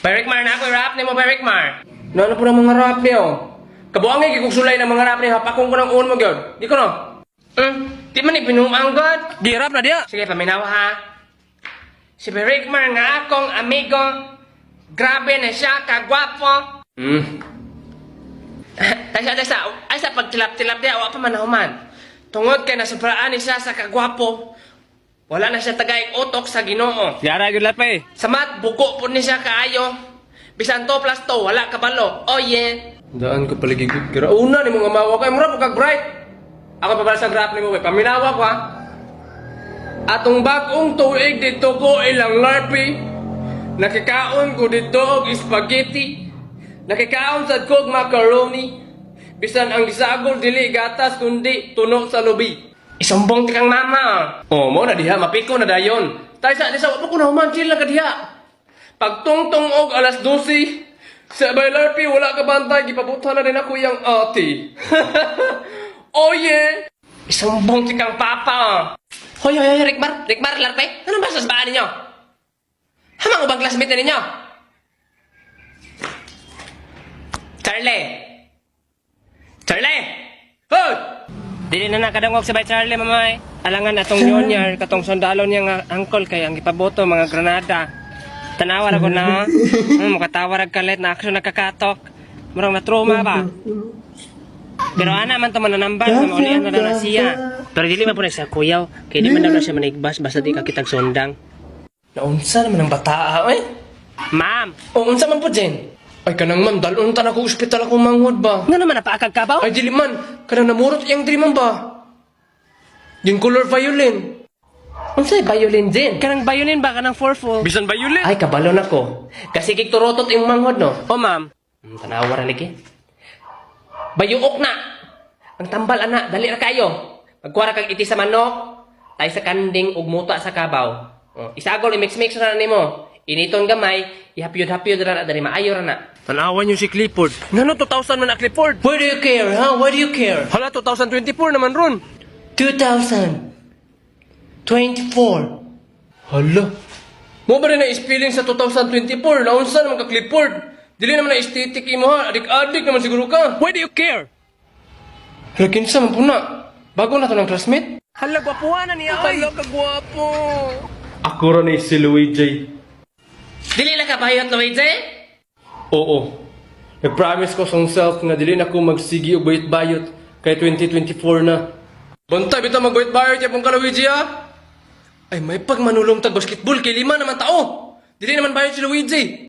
Barikmar na ako, rap ni mo, Barikmar. Ano po ng mga rap niyo? Kabuangay, kikugsulay ng mga rap niyo, hapakong ko ng uon mo, gyud. Di ko no? Di man ipinumanggot. Di rap na diya. Sige, paminaw ha. Si Barikmar nga akong amigo. Grabe na siya, kagwapo. Ay sa pagtilap-tilap diya, awa pa manahuman. Tungod kay nasupraan siya sa kagwapo. Wala na siya tagaig utok sa Ginoo. Yara gyud lapay. Samat, buko po ni siya kaayo. Bisan 2 plus 2, wala kabalo. Oh yeah. Daan ko paligigit kira. Una ni mga mawa kay mura kag bright. Ako pa sa graph ni mo, paminawa ko ha. Atong bagong tuig dito ko ilang larpi. Nakikaon ko dito og spaghetti. Nakikaon sad ko og macaroni. Bisan ang gisagol dili gatas kundi tuno sa lubi. Isumbong ti kang mama. Oh, mo na diha mapiko na dayon. Tay sa wa ko na human chill lang ka diha. Pagtungtong og alas 12, sa Baylarpi wala ka bantay gipabutan na din ako yang ate. Oh yeah. Isumbong ti kang papa. Hoy, Rikmar, Larpe. Ano ba sa sabaan ninyo? Hamang ubang classmate na ninyo? Charlie! Hoy! Dili na nakadangog si Bay Charlie mamay. Alangan atong junior katong sundalo niya nga angkol kay ang ipaboto mga granada. Tanawa ra ko na. Mukatawa ra kalit na aksyon nakakatok. Murang na trauma ba? Pero ana man to mananambal sa maulian na siya. Pero dili man po na siya kuyaw. Kaya di man daw siya manigbas basta di ka kitag sundang. Naunsa naman ang bata, oy? Ma'am! O unsa man po, Jen? Ay, kanang ma'am, dalon ta na ko ospital akong manghod ba? Nga naman napaakag ka ba? Ay, dili man. Kanang namurot yung dili man ba? Yung color violin. Unsay violin, Jen? Kanang violin ba? Kanang 4-4? Bisan violin? Ay, kabalo na ko. Kasi kikturotot yung manghod, no? O ma'am? Tanawa ra lagi. Bayuok na! Ang tambal, ana. Dali na kayo. Magkuwara kag iti sa manok, tay sa kanding, ug muta sa kabaw. Isagol, i-mix-mix na nimo. Initon gamay, ihapyod-hapyod ra na, dali maayo ra na. Tanawan niyo si Clifford. Ngano 2000 man na Clifford? Why do you care, huh? Why do you care? Hala, 2024 naman ron. 2024. Hala. Mo ba rin na spelling sa 2024? Naunsa naman ka Clifford? Dili naman na aesthetic imo ha. Adik-adik naman siguro ka. Why do you care? Hala, kinsa man po na. Bago na to ng classmate? Hala, gwapuhan na niya. Hala, kagwapo. Ako ra ni si Luigi. Dili na ka bayot, Luigi? Oo. Nag-promise ko sa self na dili na ko magsigi og bayot-bayot kay 2024 na. Bantay bitaw mag-bayot-bayot yapon ka, Luigi ha? Ay may pagmanulong tag basketball kay 5 naman tao. Dili naman bayot si Luigi.